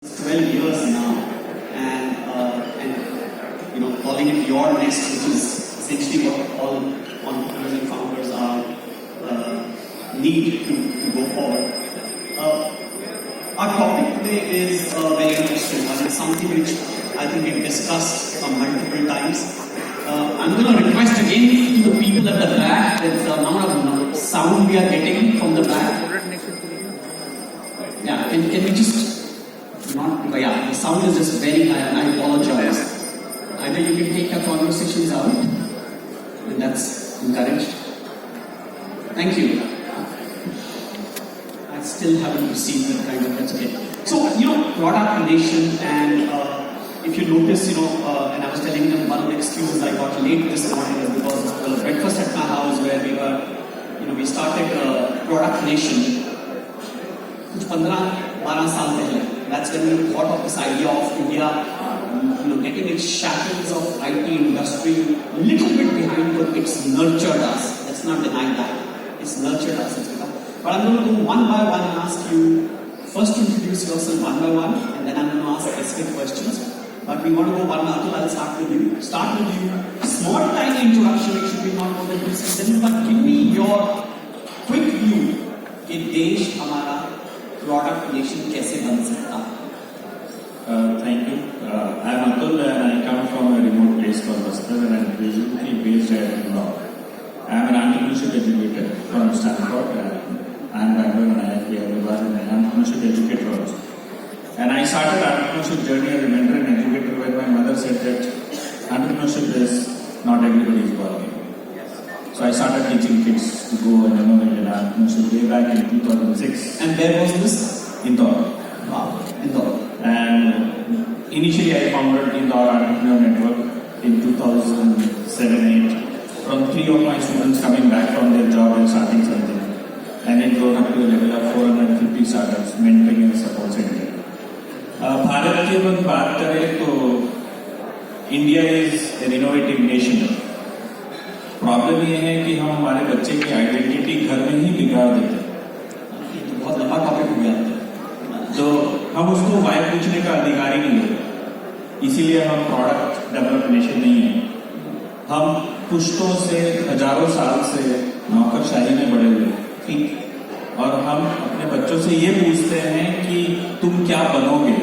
12 years now, and calling it your nest, which is essentially what all entrepreneurs and founders are need to go forward. Our topic today is very interesting, and it's something which I think we've discussed multiple times. I'm going to request again to the people at the back that the amount of sound we are getting from the back. Yeah, can we just the sound is just very high, and I apologize. Either you can take your conversations out, and that's encouraged. Thank you. I still haven't received that kind of, that's okay. So, product creation, and if you notice, and I was telling them one of the excuses I got late this morning is because of the breakfast at my house where we started product creation. 15-12 saal pehle. That's when we thought of this idea of India, getting its shackles of IT industry a little bit behind, but it's nurtured us. Let's not deny that. It's nurtured us. But I'm going to go one by one and ask you, first introduce yourself one by one, and then I'm going to ask specific questions. But we want to go one by one. I'll start with you. Small, tiny introduction. It should be not more than 2 sentences, but give me your quick view कि देश हमारा product creation कैसे बन सकता है? Thank you. I'm Atul and I come from a remote place called Bastar and I'm basically based at Indore. I'm an entrepreneurship educator from Stanford and I'm Bangalore and IIT Hyderabad and I'm an entrepreneurship educator also. And I started entrepreneurship journey as a mentor and educator when my mother said that entrepreneurship is not everybody's ballgame. So I started teaching kids to go and innovate in entrepreneurship way back in 2006. And where was this? Indore. Wow, Indore. And initially I founded Indore Entrepreneur Network in 2007-8 from 3 of my students coming back from their job and starting something. And it grew up to a level of 450 startups, mentoring and support center. Bharat की अगर बात करें तो India is an innovative nation. Problem ये है कि हम हमारे बच्चे की आइडेंटिटी घर में ही बिगाड़ देते हैं. बहुत लंबा टॉपिक हो गया तो हम उसको वाई पूछने का अधिकार ही नहीं देते. इसीलिए हम प्रोडक्ट डेवलप नेशन नहीं है. हम पुश्तों से हजारों साल से नौकरशाही में बड़े हुए ठीक. और हम अपने बच्चों से ये पूछते हैं कि तुम क्या बनोगे.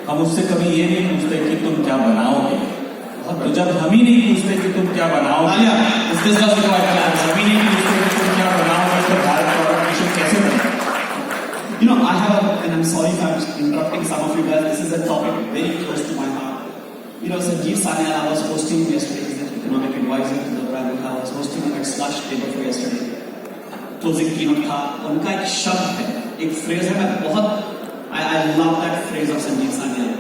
हम उससे कभी ये नहीं पूछते कि तुम क्या बनाओगे. तो जब हम ही नहीं पूछते कि तुम क्या बनाओगे, हम ही नहीं पूछते कि तुम क्या बनाओगे तो भारत प्रोडक्ट नेशन कैसे बनेगा? I have, and I'm sorry if I'm interrupting some of you guys, this is a topic very close to my heart. Sanjeev Sanyal, I was hosting yesterday, he's an economic advisor to the private. I was hosting him at Slush day before yesterday. Closing keynote था, उनका एक शब्द है, एक phrase है, I love that phrase of Sanjeev Sanyal.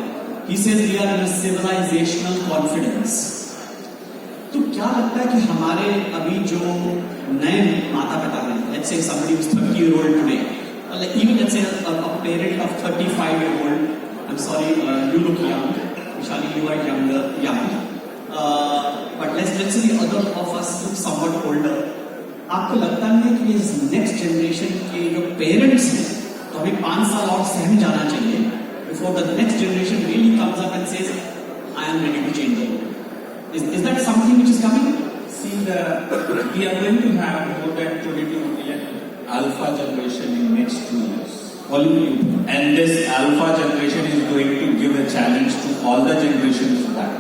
He says we are in a civilizational confidence. तो क्या लगता है कि हमारे अभी जो नए माता पिता हैं, let's say somebody who's 30-year-old today, like even let's say a parent of 35-year-old, I'm sorry, you look young, Vishali, you are young, but let's say the other of us look somewhat older. आपको लगता नहीं है कि इस next generation के जो parents हैं, तो अभी 5 साल और सहम जाना चाहिए before the next generation really comes up and says, I am ready to change the world. Is that something which is coming? See, we are going to have more than 22 million alpha generation in next 2 years. And this alpha generation is going to give a challenge to all the generations back.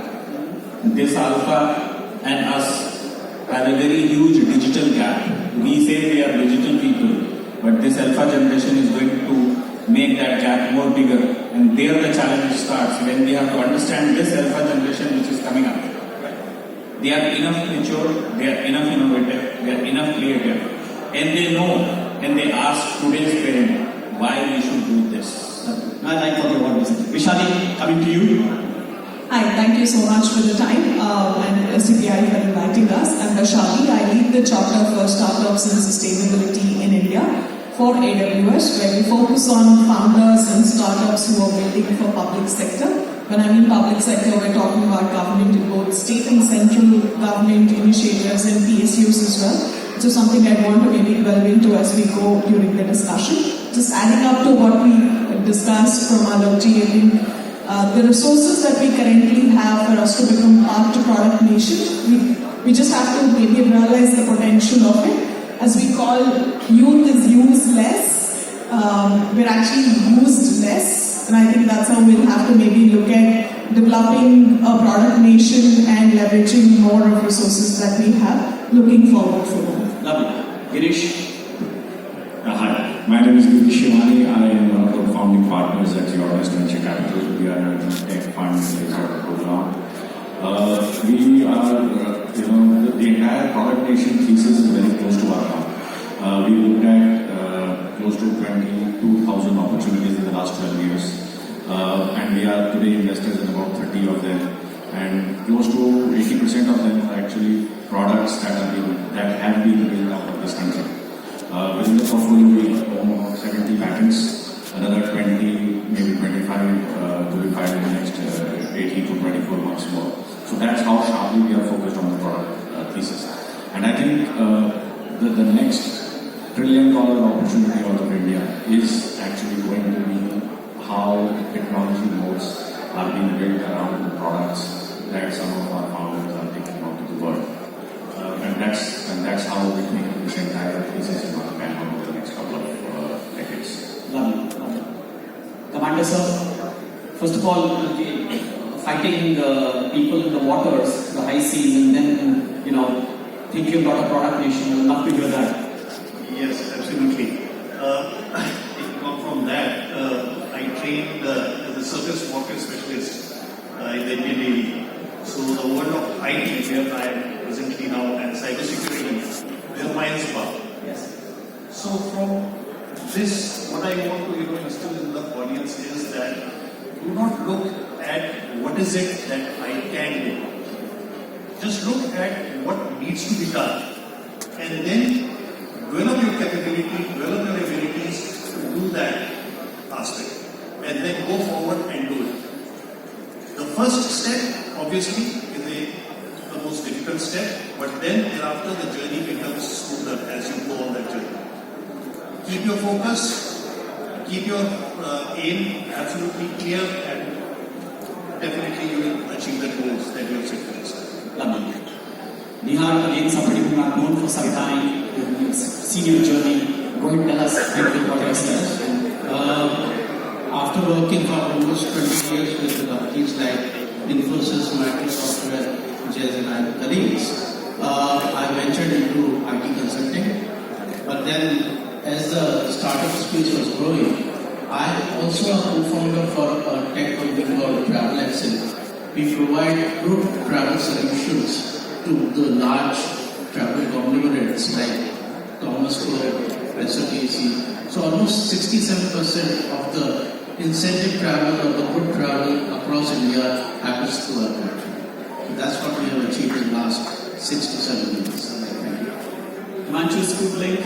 This alpha and us have a very huge digital gap. We say we are digital people, but this alpha generation is going to make that gap more bigger. And there the challenge starts when we have to understand this alpha generation which is coming up. They are enough mature, they are enough innovative, they are enough creative. And they know, and they ask today's parent why we should do this. I like what you want to say. Vishali, coming to you. Hi, thank you so much for the time and STPI for inviting us. I'm Vishali. I lead the chapter for startups and sustainability in India for AWS, where we focus on founders and startups who are building for public sector. When I mean public sector, we're talking about government in both state and central government initiatives and PSUs as well. So something I want to maybe delve into as we go during the discussion. Just adding up to what we discussed from Alokji, I think the resources that we currently have for us to become part to product nation, we just have to maybe realize the potential of it. As we call, youth is used less, we're actually used less, and I think that's how we'll have to maybe look at developing a product nation and leveraging more of resources that we have, looking forward for that. Lovely. Girish? Hi, my name is Girish Shivani. I am one of the founding partners at Your Best Venture Capital. We are a tech fund based out of Gurgaon. We are, the entire product nation thesis is very close to our heart. We looked at close to 22,000 opportunities in the last 12 years. And we are today investors in about 30 of them. And close to 80% of them are actually products that have been built out of this country. Within the portfolio, we own about 70 patents, another 20, maybe 25 to be filed in the next 18 to 24 months more. So that's how sharply we are focused on the product thesis. And I think the next $1 trillion opportunity out of India is actually going to be how technology modes are being built around the products that some of our founders are taking out to the world. And that's how we think this entire thesis is going to pan out over the next couple of decades. Lovely. Commander sir, first of all, fighting people in the waters, the high seas, and then, thinking about a product nation. I would love to hear that. Yes, absolutely. From that, I trained as a surface warfare specialist in the Indian Navy. So the world of IT, where I am presently now, and cybersecurity, where my power. Yes. So from this, what I want to instill in the audience is that do not look at what is it that I can do. Just look at what needs to be done, and then develop your capability, develop your abilities to do that aspect, and then go forward and do it. The first step, obviously, is the most difficult step, but then thereafter the journey becomes smoother as you go on that journey. Keep your focus, keep your aim absolutely clear, and definitely you will achieve the goals that you have set for yourself. Lovely. Nihar, again, somebody whom I've known for some time, seen your journey. Go ahead and tell us what you said. After working for almost 20 years with companies like Infosys, Microsoft, Jazz and I colleagues, I ventured into IT consulting. But then, as the startup space was growing, I also a co-founder for a tech company called Travel Excel. We provide group travel solutions to the large travel conglomerates like Thomas Cook, STPI. So almost 67% of the incentive travel or the good travel across India happens through our country. So that's what we have achieved in the last 6 to 7 years. Thank you. Himanshu Scoop-Link.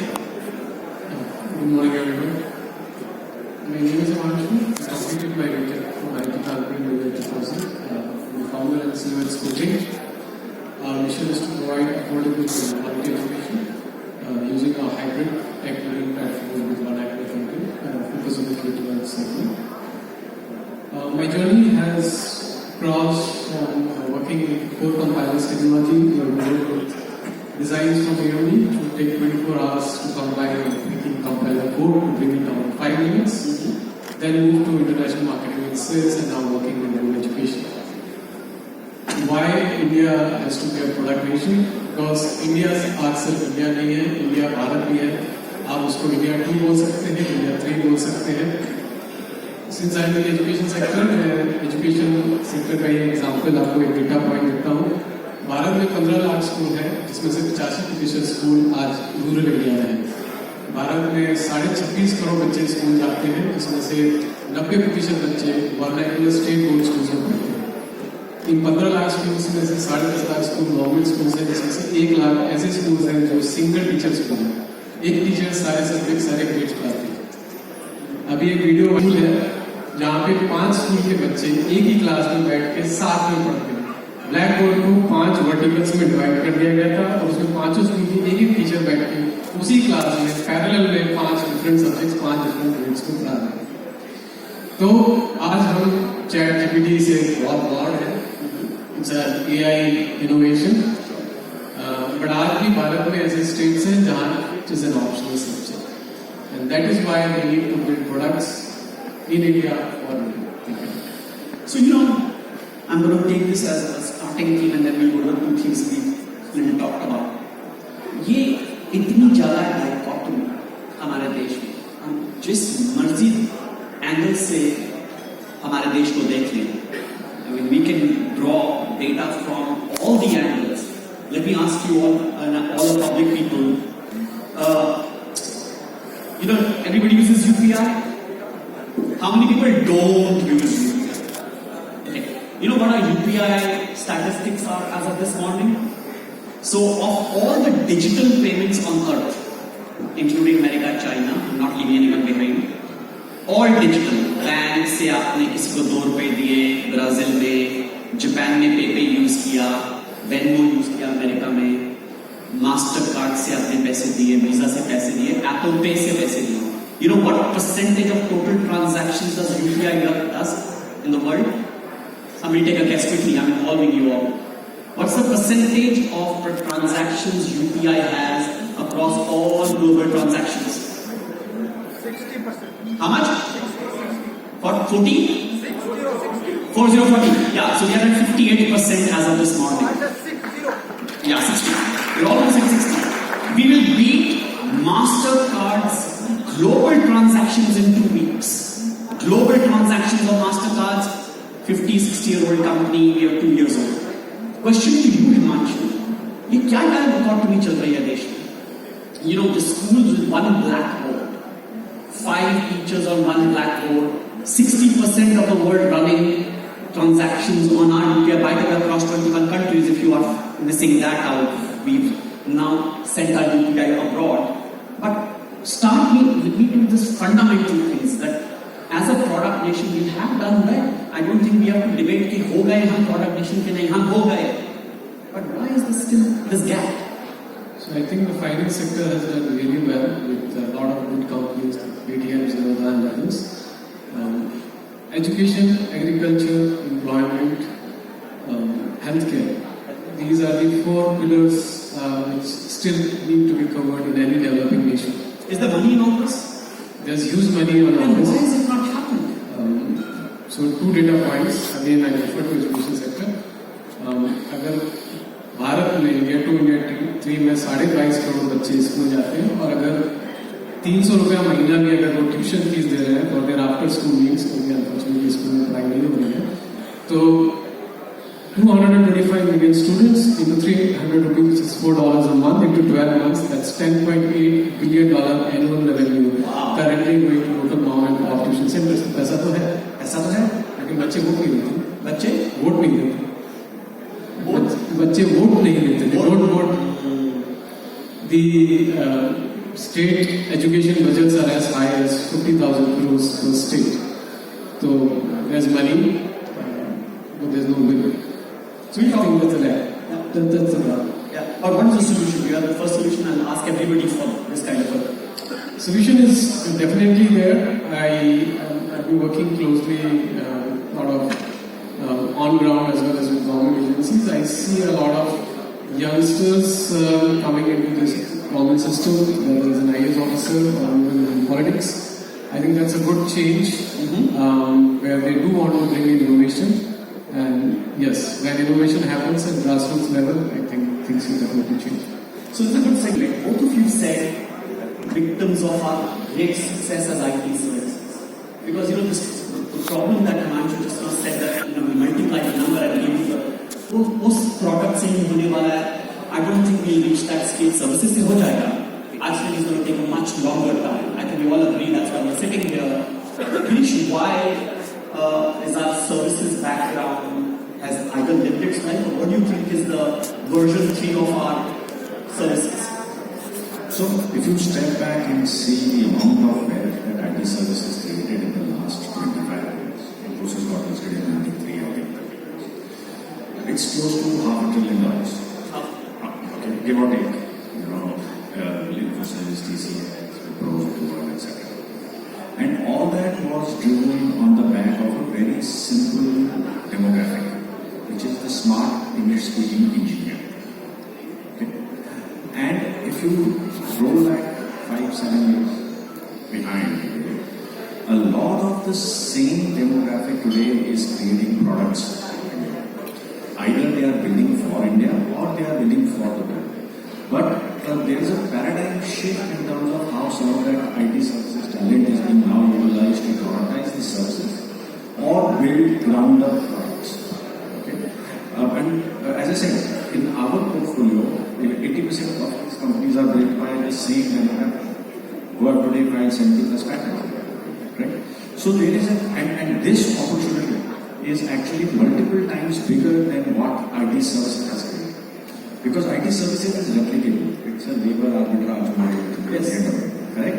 Good morning, everyone. My name is Himanshu. I completed my BTech from IT Calgary in 2000. I'm the founder and CEO at Scoop-Link. Our mission is to provide affordable and quality education using a hybrid tech learning platform with one active content focus on the K-12 segment. My journey has crossed from working with core compilers technology with designs from AOE to take 24 hours to compile and making compiler code to bring it down in 5 minutes. Then move to international marketing and sales, and now working in global education. Why India has to be a product nation? Because India आज सिर्फ India नहीं है, India Bharat भी है. आप उसको India 2 बोल सकते हैं, इंडिया 3 बोल सकते हैं. Since I'm in the education sector, education sector का ये एग्जाम्पल आपको एक डेटा पॉइंट देता हूँ. भारत में 15 लाख स्कूल हैं, जिसमें से 85% स्कूल आज रूरल एरिया में हैं. भारत में 26.5 करोड़ बच्चे स्कूल जाते हैं, जिसमें से 90% बच्चे वर्नाक्युलर स्टेट बोर्ड स्कूल में पढ़ते हैं. इन 15 लाख स्कूल्स में से 10.5 लाख स्कूल गवर्नमेंट स्कूल्स हैं, जिसमें से 1 लाख ऐसे स्कूल्स हैं जो सिंगल टीचर स्कूल हैं. एक टीचर सारे सब्जेक्ट सारे ग्रेड्स पढ़ाते हैं. अभी एक वीडियो स्कूल है जहाँ पे 5 स्कूल के बच्चे एक ही क्लास में बैठ के साथ में पढ़ते हैं. ब्लैक बोर्ड को 5 वर्टिकल्स में डिवाइड कर दिया गया था और उसमें 5 स्कूल की एक ही टीचर बैठ के उसी क्लास में पैरेलल में 5 डिफरेंट सब्जेक्ट्स 5 डिफरेंट ग्रेड्स को पढ़ा रहे हैं. तो आज हम चैट जीपीटी से बहुत ब्रॉड है, इट्स AI इनोवेशन, बट आज भी भारत में ऐसे स्टेट्स हैं जहाँ it is an optional subject, and that is why we need to build products in India for India. So, I'm going to take this as a starting theme and then we'll go to two things we talked about. ये इतनी ज़्यादा dichotomy हमारे देश में, हम जिस मर्जी angle से हमारे देश को देख लें, I mean, we can draw data from all the angles. Let me ask you all the public people, everybody uses UPI? How many people don't use UPI? You know what our UPI statistics are as of this morning? So, of all the digital payments on earth, including America, China, I'm not leaving anyone behind, all digital, bank से आपने किसी को ₹2 दिए, Brazil में, Japan में पेपे use किया, Venmo use किया America में, मास्टर कार्ड से आपने पैसे दिए, वीजा से पैसे दिए, एप्पल पे से पैसे दिए. You know what percentage of total transactions does UPI does in the world? Somebody take a guess quickly, I'm involving you all. What's the percentage of transactions UPI has across all global transactions? 60%. How much? 40? 40. Yeah, so we are at 58% as of this morning. Yeah, 60. We're almost at 60. We will beat MasterCard's global transactions in 2 weeks. Global transactions of MasterCard's 50-60-year-old company, we are 2 years old. Question to you, Himanshu. ये क्या dichotomy चल रही है देश में? The schools with one blackboard, 5 teachers on one blackboard, 60% of the world running transactions on our UPI. By the way, across 21 countries, if you are missing that out, we've now sent our UPI abroad. But start with me to this fundamental things that as a product nation we have done well. I don't think we have to debate कि हो गए हम product nation के नहीं, हम हो गए. But why is there still this gap? So I think the finance sector has done really well with a lot of good companies, ATMs, and others. Education, agriculture, employment, healthcare. These are the 4 pillars which still need to be covered in any developing nation. Is there money in all this? There's huge money on all And this. why is it not happening? So 2 data points. Again, I refer to education sector. अगर भारत में India 2 India 3 में 22.5 करोड़ बच्चे school जाते हैं, और अगर 300 रुपया महीना भी अगर वो ट्यूशन फीस दे रहे हैं for their after school meals, क्योंकि अनफॉर्चुनेटली स्कूल में पढ़ाई नहीं हो रही है, तो 225 million students into 300 rupees, which is $4 a month, into 12 months, that's $10.8 billion annual revenue. Currently going to local mom and pop tuition centers. पैसा तो है, लेकिन बच्चे वोट नहीं देते. बच्चे वोट नहीं देते. They don't vote. The state education budgets are as high as 50,000 crores per state. So there's money, but there's no will. So we think that's a lie. That's a problem. Yeah. But what is the solution? You have the first solution, and ask everybody for this kind of a solution is definitely there. I've been working closely, lot of on ground as well as with government agencies. I see a lot of youngsters coming into this government system, whether as an IAS officer or even in politics. I think that's a good change, where they do want to bring in innovation. And yes, when innovation happens at grassroots level, I think things will definitely change. So it's a good segment. Both of you said victims of our great success as IT services. Because the problem that Himanshu just now said that we multiply the number and give the most products in होने वाला है. I don't think we'll reach that scale. Services से हो जाएगा. Actually, it's going to take a much longer time. I think we all agree that's why we're sitting here. Krish, why is our services background has either lived its life, or what do you think is the version 3 of our services? So, if you step back and see the amount of wealth that IT services created in the last 25 years, Infosys got listed in 93 or 8, it's close to $500 billion. Okay, give or take. Infosys, TCS, Wipro, etc. And all that was driven on the back of a very simple demographic, which is the smart English-speaking engineer. Okay? And if you roll back 5-7 years behind, a lot of the same demographic today is creating products. Either they are building for India or they are building for the world. But there is a paradigm shift in terms of how some of that IT services talent is being now utilized to productize these services or build ground-up products. Okay? As I said, in our portfolio, 80% of these companies are built by the same demographic who are today filed 70+ patents. Right? So there is and this opportunity is actually multiple times bigger than what IT services has created. Because IT services is replicable. It's a labor arbitrage model. Yes. Correct?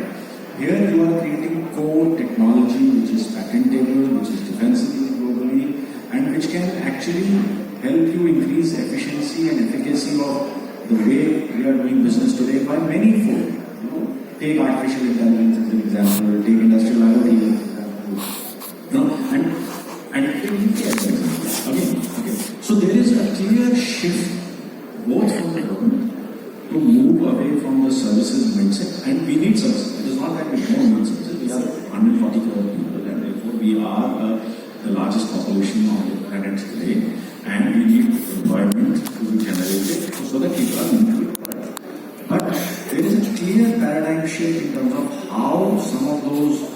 Here you are creating core technology which is patentable, which is defensible globally, and which can actually help you increase efficiency and efficacy of the way we are doing business today by many fold. Take artificial intelligence as an example, take industrial IoT as an example, and take UPI as an example. Okay. So there is a clear shift both from the government to move away from the services mindset, and we need services. It is not that we don't need services. We are 140 crore people, and therefore we are the largest population on the planet today, and we need employment to be generated so that people are moving to it. But there is a clear paradigm shift in terms of how some of those,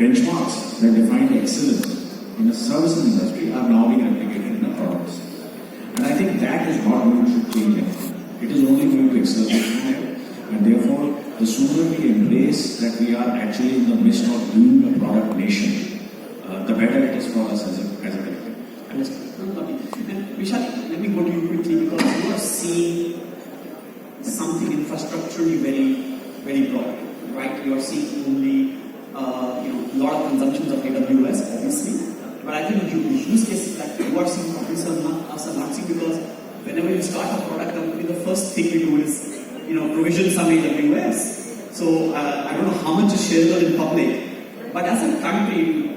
benchmarks that define excellence in a services industry are now being replicated in our products. And I think that is not going to change anything. It is only going to accelerate from there. And therefore, the sooner we embrace that we are actually in the midst of being a product nation, the better it is for us as a collective. And Vishal, let me go to you quickly because you are seeing something infrastructurally very, very broad, right? You are seeing only a lot of consumptions of AWS, obviously, but I think the use cases that you are seeing companies are not seeing because whenever you start a product company, the first thing you do is provision some AWS. So I don't know how much is shareable in public, but as a country,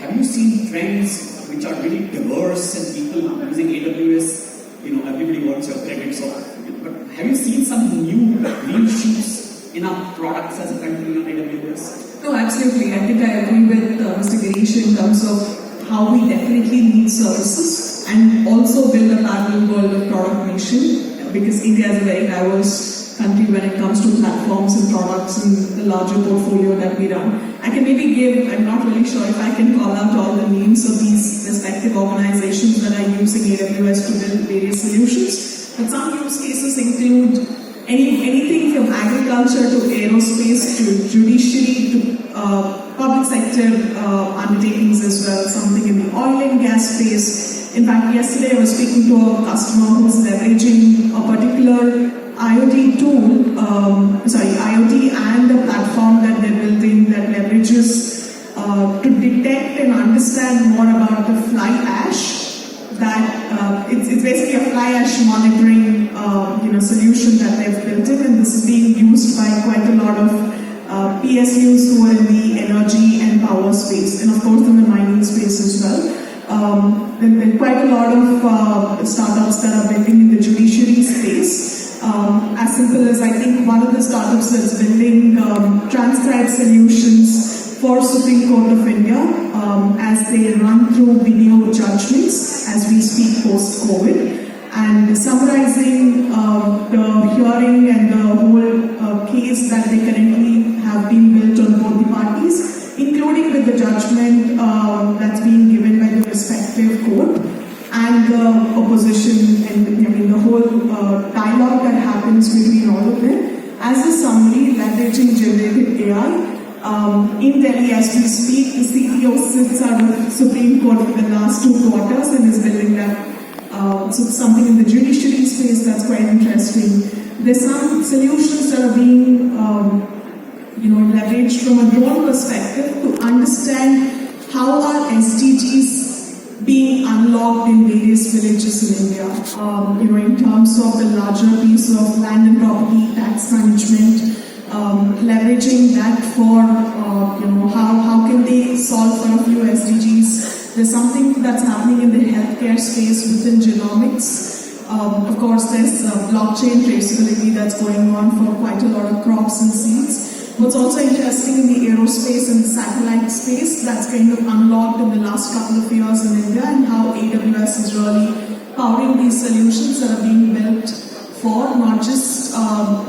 have you seen trends which are really diverse and people using AWS? Everybody wants your credits of it, but have you seen some new green shoots in our products as a country on AWS? No, absolutely. I think I agree with Mr. Girish in terms of how we definitely need services and also build a parallel world of product nation because India is a very diverse country when it comes to platforms and products and the larger portfolio that we run. I can maybe I'm not really sure if I can call out all the names of these respective organizations that are using AWS to build various solutions, but some use cases include anything from agriculture to aerospace to judiciary to public sector undertakings as well, something in the oil and gas space. In fact, yesterday I was speaking to a customer who's leveraging a particular IoT tool, IoT and the platform that they're building that leverages to detect and understand more about the fly ash. That it's basically a fly ash monitoring solution that they've built in, and this is being used by quite a lot of PSUs who are in the energy and power space, and of course in the mining space as well. There are quite a lot of startups that are building in the judiciary space. As simple as I think one of the startups that's building transcribe solutions for Supreme Court of India as they run through video judgments as we speak post-COVID, and summarizing the hearing and the whole case that they currently have been built on both the parties, including with the judgment that's being given by the respective court and the opposition, and the whole dialogue that happens between all of them. As a summary, leveraging generative AI. In Delhi, as we speak, the CTO sits out of Supreme Court for the last 2 quarters and is building that. So something in the judiciary space that's quite interesting. There's some solutions that are being leveraged from a drone perspective to understand how are SDGs being unlocked in various villages in India. In terms of the larger piece of land and property tax management, leveraging that for, how can they solve for a few SDGs. There's something that's happening in the healthcare space within genomics. Of course, there's blockchain traceability that's going on for quite a lot of crops and seeds. What's also interesting in the aerospace and the satellite space that's kind of unlocked in the last couple of years in India, and how AWS is really powering these solutions that are being built for not just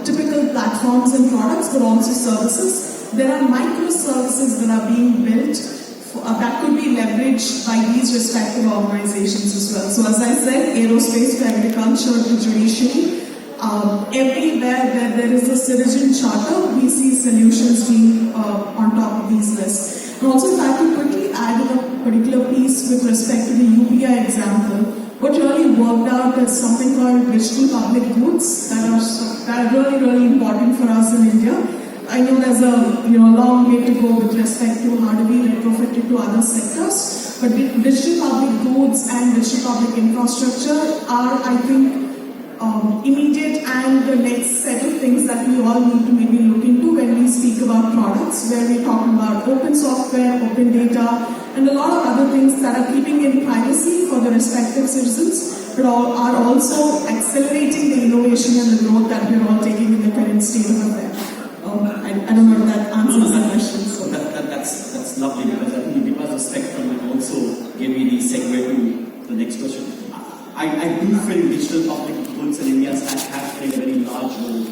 typical platforms and products, but also services. There are microservices that are being built that could be leveraged by these respective organizations as well. So as I said, aerospace to agriculture to judiciary, everywhere where there is a citizen charter, we see solutions being on top of these lists. And also, if I could quickly add in a particular piece with respect to the UPI example, what really worked out is something called digital public goods that are really, really important for us in India. I know there's a long way to go with respect to how do we retrofit it to other sectors, but digital public goods and digital public infrastructure are, I think, immediate and the next set of things that we all need to maybe look into when we speak about products, where we're talking about open software, open data, and a lot of other things that are keeping in privacy for the respective citizens, but are also accelerating the innovation and the growth that we're all taking in the current state of affairs. I don't know if that answers the question. So that's lovely, because I think you give us a spectrum and also gave me the segue to the next question. I do feel digital public goods in India have played a very large role.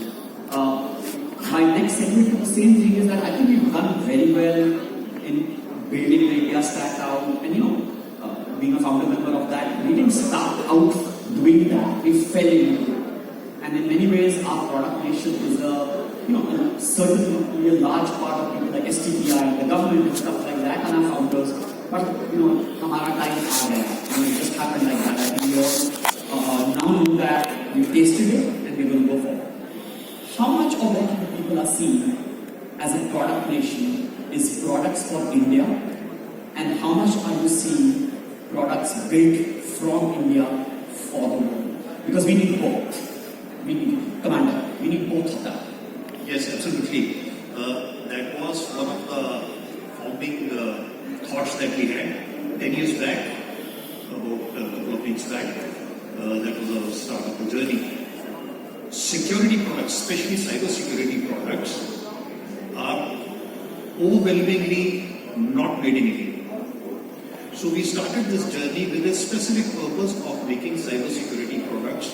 My next segue to the same thing is that I think we've done very well in building the India stack out, and being a founder member of that, we didn't start out doing that. We fell into it, and in many ways, our product nation is certainly a large part of people like STPI, the government and stuff like that, and our founders. But हमारा time आ गया, and it just happened like that. I think we all now know that we've tasted it and we're going to go forward. How much of what people are seeing as a product nation is products for India, and how much are you seeing products built from India for the world? Because we need both. We need both of that. Yes, absolutely. That was one of the founding thoughts that we had 10 years back, about a couple of weeks back. That was our start of the journey. Security products, especially cyber security products, are overwhelmingly not made in India. So we started this journey with a specific purpose of making cyber security products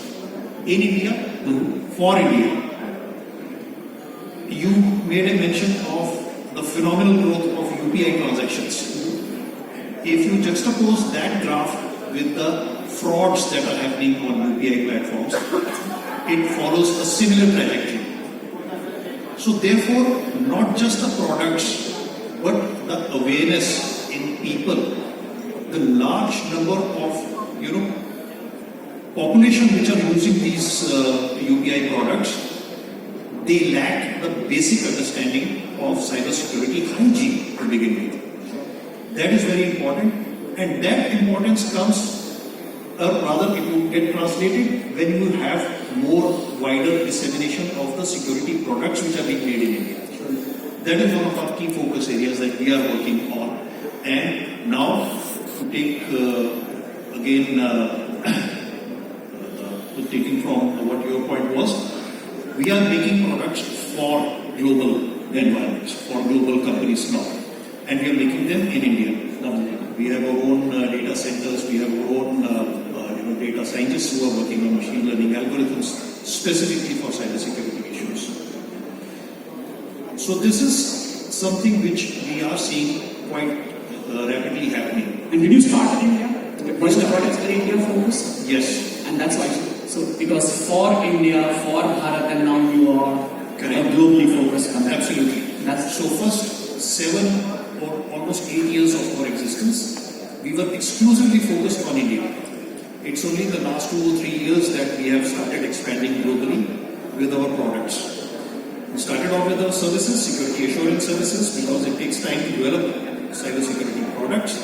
in India, for India. You made a mention of the phenomenal growth of UPI transactions. If you juxtapose that graph with the frauds that are happening on UPI platforms, it follows a similar trajectory. So therefore, not just the products, but the awareness in people, the large number of, population which are using these UPI products, they lack the basic understanding of cyber security hygiene to begin with. That is very important, and that importance comes, or rather it will get translated when you have more wider dissemination of the security products which are being made in India. That is one of our key focus areas that we are working on. And now, to take taking from what your point was, we are making products for global environments, for global companies now, and we are making them in India. We have our own data centers, we have our own data scientists who are working on machine learning algorithms specifically for cybersecurity issues. So this is something which we are seeing quite rapidly happening. And did you start in India? Was the products very India focused? Yes. And that's why. So because for India, for Bharat, and now you are correct, a globally focused company. Absolutely. That's so first 7 or almost 8 years of our existence, we were exclusively focused on India. It's only the last 2 or 3 years that we have started expanding globally with our products. We started off with our services, security assurance services, because it takes time to develop cybersecurity products.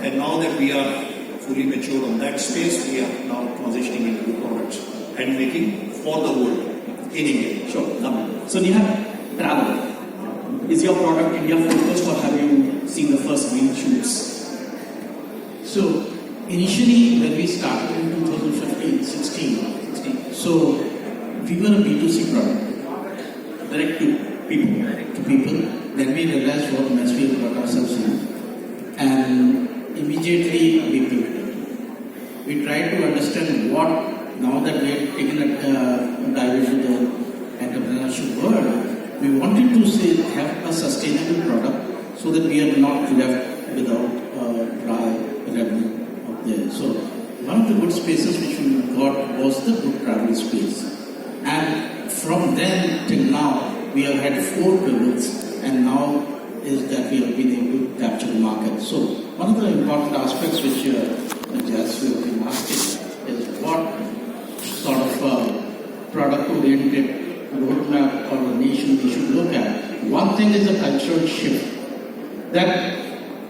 And now that we are fully matured on that space, we are now transitioning into products and making for the world in India. Sure. So Neha, travel. Is your product India focused, or have you seen the first green shoots? So, initially when we started in 2015, 16, so we were a B2C product, direct to people. Then we realized what mess we have got ourselves in, and immediately we pivoted. We tried to understand what, now that we have taken a dive into the entrepreneurship world, we wanted to have a sustainable product so that we are not left without dry revenue up there. So one of the good spaces which we got was the good travel space. And from then till now, we have had 4 pivots, and now is that we have been able to capture the market. So one of the important aspects which Jas will be asking is what sort of product-oriented roadmap or a nation we should look at. One thing is the cultural shift. That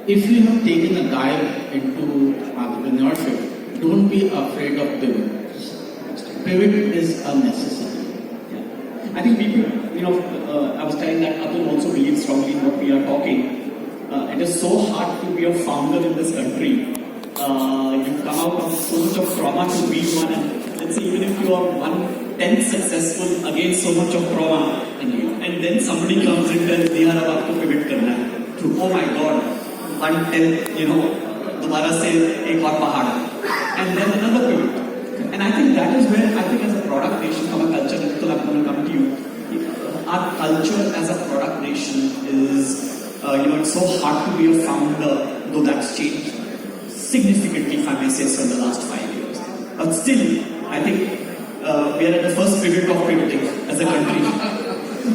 if you have taken a dive into entrepreneurship, don't be afraid of pivot. Pivot is a necessity. I think people, I was telling that Atul also believes strongly in what we are talking. It is so hard to be a founder in this country. You come out of so much of trauma to be one, and let's say even if you are 1/10 successful against so much of trauma, and then somebody comes and tells they are about to pivot करना है. Oh my God, 1/10, दोबारा से एक और पहाड़, and then another pivot. And I think that is where, I think as a product nation, from a culture, I'm going to come to you, our culture as a product nation is, it's so hard to be a founder, though that's changed significantly, if I may say so, in the last 5 years. But still, I think we are at the first pivot of pivoting as a country.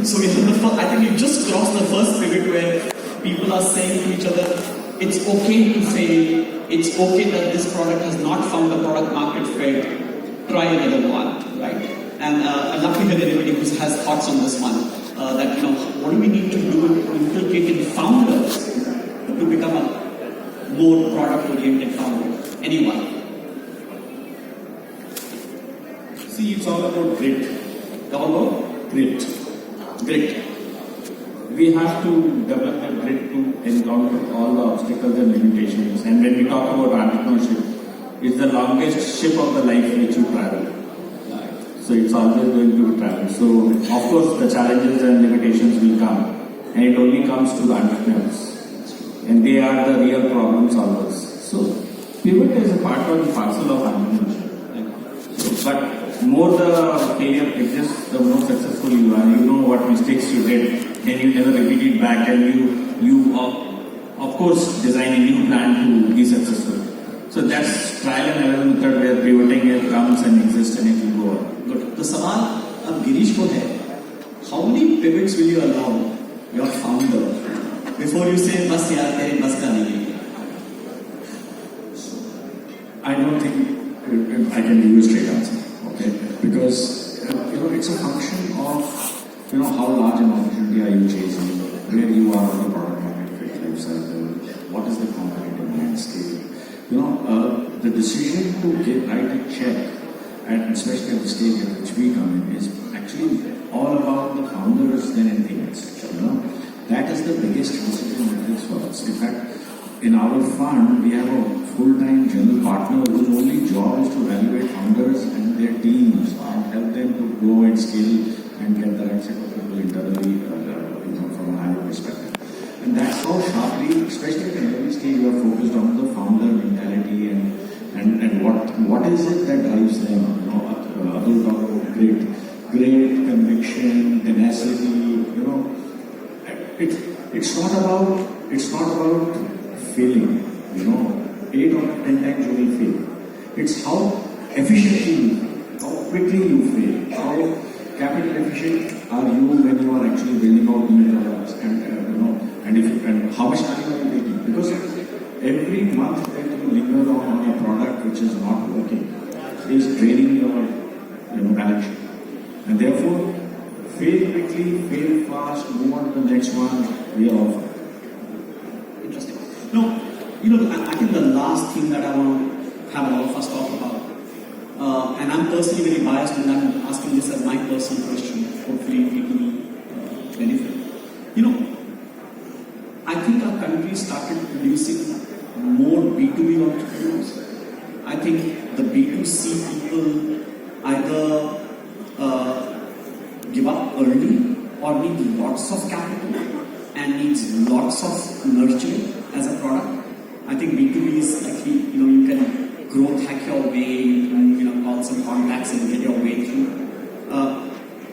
So I think we just crossed the first pivot where people are saying to each other, it's okay to fail, it's okay that this product has not found a product market fit, try another one, right? And I'd love to hear anybody who has thoughts on this one, that, what do we need to do to inculcate in founders to become a more product-oriented founder? Anyone? See, it's all about grit. All about Grit. grit. We have to develop that grit to encounter all the obstacles and limitations. And when we talk about entrepreneurship, it's the longest ship of the life which you travel. So it's always going to travel. So of course the challenges and limitations will come, and it only comes to the entrepreneurs, and they are the real problem solvers. So pivot is a part of the parcel of entrepreneurship. So, but more the failure exists, the more successful you are. You know what mistakes you did, and you never repeat it back, and you of course design a new plan to be successful. So that's trial and error method where pivoting comes and exists, and it will go on. Good. The सवाल अब गिरीश को है, how many pivots will you allow your founder before you say बस यार तेरे बस का नहीं है? I don't think I can give you a straight answer, okay? Because it's a function of how large an opportunity are you chasing, where you are on the product market fit life cycle, what is the competitive landscape. The decision to write a check, and especially at the stage at which we come in, is actually all about the founders than anything else. That is the biggest decision matrix for us. In fact, in our fund, we have a full-time general partner whose only job is to evaluate founders and their teams and help them to grow and scale and get the right set of people internally, from a higher perspective. And that's how sharply, especially at an early stage, we are focused on the founder mentality and what is it that drives them. Atul talk about great conviction, tenacity. It's not about failing. 8 or 10 times you will fail. It's how efficiently you fail, how quickly you fail, how capital efficient are you when you are actually building out new products, and how much time are you taking? Because every month that you linger on a product which is not working is draining your balance sheet. And therefore, fail quickly, fail fast, move on to the next one. We are all fine. Interesting. No, I think the last thing that I want to have all of us talk about, and I'm personally very biased, and I'm asking this as my personal question. Hopefully, people benefit. I think our country started producing more B2B entrepreneurs. I think the B2C people either give up early or need lots of capital and needs lots of nurturing as a product. I think B2B is actually, you can growth hack your way, call some contacts and get your way through.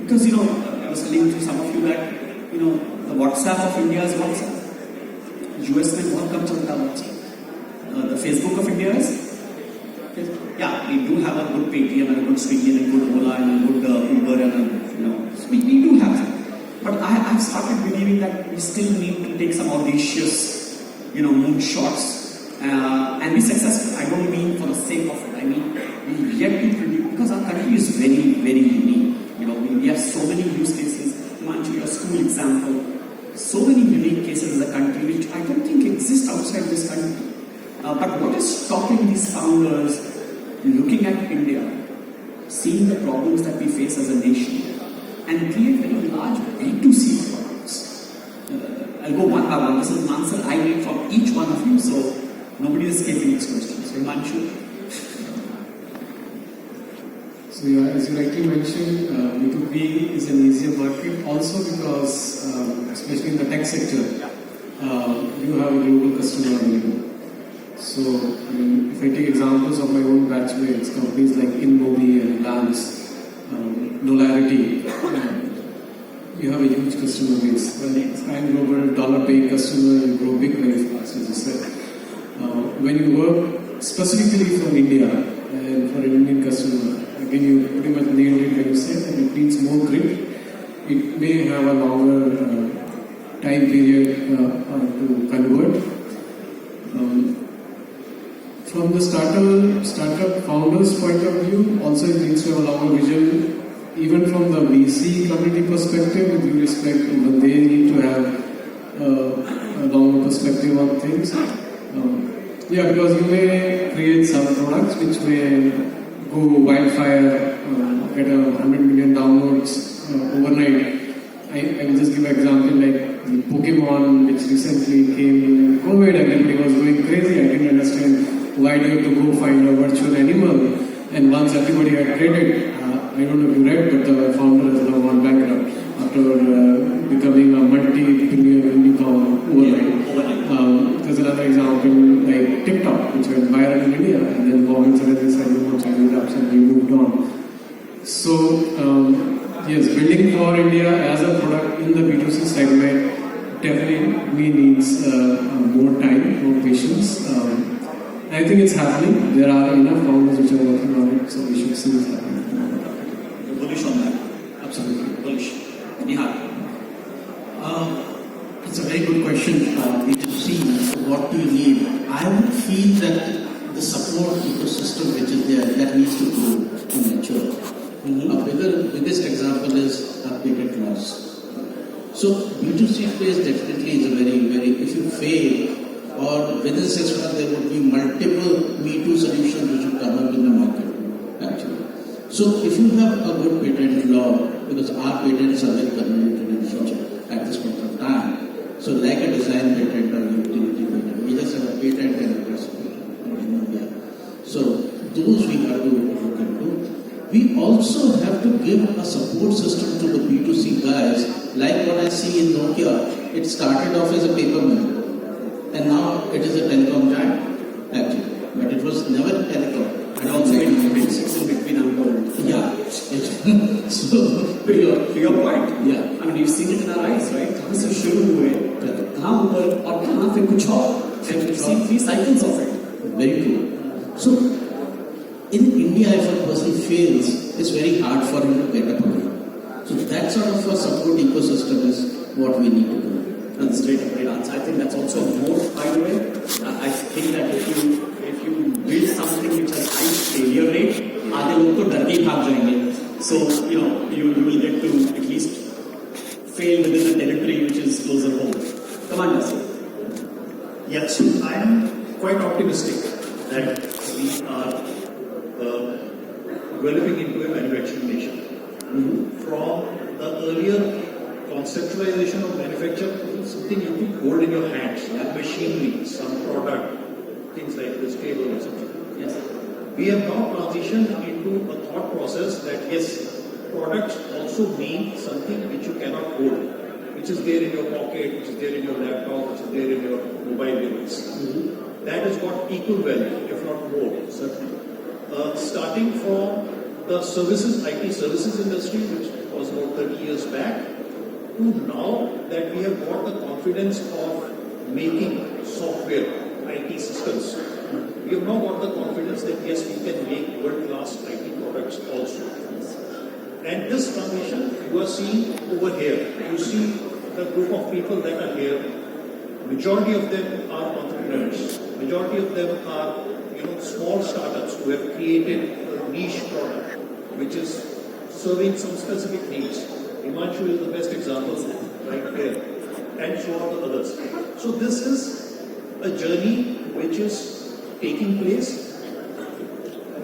Because, I was telling to some of you that, the WhatsApp of India is WhatsApp. US में बहुत कम चलता है WhatsApp. The Facebook of India is, yeah, we do have a good Paytm and a good Swiggy and a good Ola and a good Uber and so we do have that. But I've started believing that we still need to take some audacious, moonshots and be successful. I don't mean for the sake of it. I mean we yet to produce, because our country is very, very unique. We have so many use cases. Your school example, so many unique cases as a country which I don't think exist outside this country. But what is stopping these founders looking at India, seeing the problems that we face as a nation, and create very large B2C products? I'll go one by one. This is an answer I need from each one of you, so nobody is escaping these questions. So, Himanshu. So yeah, as you rightly mentioned, B2B is an easier market also because, especially in the tech sector, you have a global customer available. So, if I take examples of my own batchmates, companies like InMobi and Lance, Nolarity, you have a huge customer base. I'm global dollar-paying customer, you grow big very fast, as you said. When you work specifically from India and for an Indian customer, again, you pretty much nailed it when you said that it needs more grit. It may have a longer time period to convert. From the startup founders' point of view, also it needs to have a longer vision. Even from the VC community perspective, with due respect, even they need to have a longer perspective on things. Because you may create some products which may go wildfire, get 100 million downloads overnight. I will just give an example like the Pokemon, which recently came in COVID. Everybody was going crazy. I didn't understand why do you have to go find a virtual animal. And once everybody had read it, I don't know if you read, but the founder has now gone bankrupt after becoming a multi-billion unicorn overnight. There's another example like TikTok, which went viral in India, and then government suddenly said, no, Chinese apps, and we moved on. So, yes, building for India as a product in the B2C segment definitely needs more time, more patience. I think it's happening. There are enough founders which are working on it, so we should see it happening. You're bullish on that? Absolutely. Bullish. Nihal. It's a very good question. B2C, what do you need? I would feel that the support ecosystem which is there, that needs to grow to mature. A biggest example is patent laws. So B2C space definitely is a very, very, if you fail, or within 6 months there would be multiple Me Too solutions which would come up in the market, actually. So if you have a good patent law, because our patents are very convenient in future at this point of time. So like a design patent or utility patent, we just have a patent and a recipe in India. So those we have to look into. We also have to give a support system to the B2C guys, like what I see in Nokia. It started off as a paper mill. And now it is a telecom giant, actually. But it was never a telecom. And also in between our Yeah. So, to your point, yeah. I mean, you've seen it in our eyes, right? कहाँ से शुरू हुए, कहाँ ऊपर और कहाँ पे कुछ और. And we've seen 3 cycles of it. Very true. So, in India, if a person fails, it's very hard for him to get up again. So that sort of a support ecosystem is what we need to do. That's great answer. I think that's also more, by the way. I think that if you build something which has high failure rate, आधे लोग तो डर के ही भाग जाएंगे. So you will get to at least fail within a territory which is closer home. Come on, Nasi. Yes, I am quite optimistic that we are developing into a manufacturing nation. From the earlier conceptualization of manufacture is something you could hold in your hands, and machinery, some product, things like this table, etc. Yes. We have now transitioned into a thought process that yes, products also mean something which you cannot hold, which is there in your pocket, which is there in your laptop, which is there in your mobile device. That has got equal value, if not more, certainly. Starting from the services, IT services industry, which was about 30 years back, to now that we have got the confidence of making software, IT systems. We have now got the confidence that yes, we can make world-class IT products also. And this transition you are seeing over here. You see the group of people that are here. Majority of them are entrepreneurs. Majority of them are small startups who have created a niche product which is serving some specific needs. Himanshu is the best example right there, and so are the others. So this is a journey which is taking place.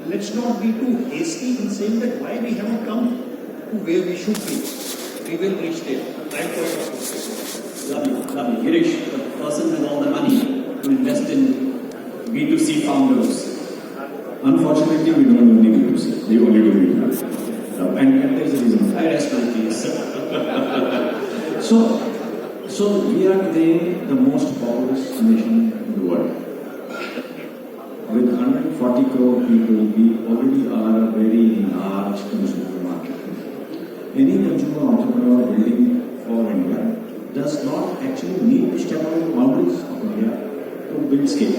Let's not be too hasty in saying that why we haven't come to where we should be. We will reach there. I'm quite optimistic. Lovely. Girish, the person with all the money to invest in B2C founders. Unfortunately, we don't only B2C. We only do B2C. And there's a reason. I rest my case. So we are today the most populous nation in the world. With 140 crore people, we already are a very large consumer market. Any consumer entrepreneur building for India does not actually need to step out of the boundaries of India to build scale.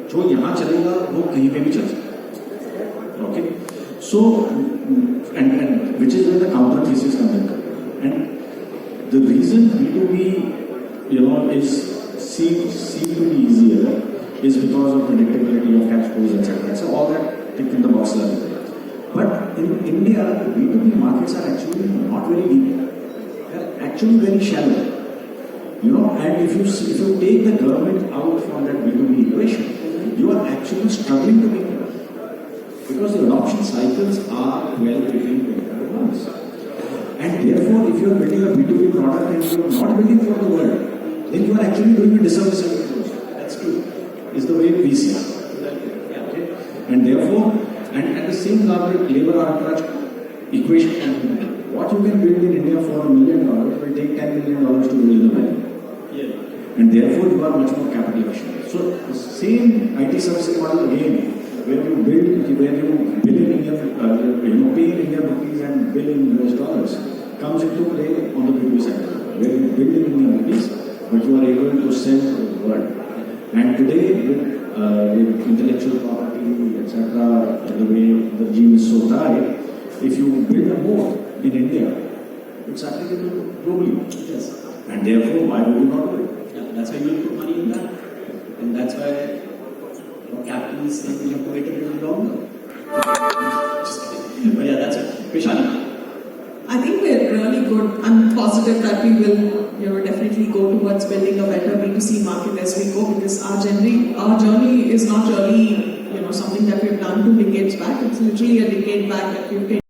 जो यहाँ चलेगा वो कहीं पे भी चल सकता है. Okay, so and which is where the counter thesis comes in. And the reason B2B is seems to be easier is because of predictability of cash flows, etc. So all that tick in the box are there. But in India, B2B markets are actually not very deep. They are actually very shallow. And if you take the government out from that B2B equation, you are actually struggling to make it up. Because the adoption cycles are 12-18 months. And therefore, if you are building a B2B product and you are not building for the world, then you are actually doing a disservice to the. That's true. Is the way we see it. Okay? And therefore, and at the same labor arbitrage equation, what you can build in India for $1 million will take $10 million to build in the value. And therefore, you are much more capital efficient. So, the same IT services model again, where you bill in Indian, pay in Indian rupees and bill in US dollars, comes into play on the B2B sector, where you bill in Indian rupees, but you are able to sell to the world. And today, with intellectual property, etc., the way the regime is so tight, if you build a moat in India, it's applicable globally. Yes. And therefore, why would you not do it? That's why you put money in that. And that's why capital is saying you have to wait a little longer. Just kidding. But yeah, that's it. Krishani. I think we're really good. I'm positive that we will, definitely go towards building a better B2C market as we go, because our journey is not really, something that we've done 2 decades back. It's literally a decade back that we've taken.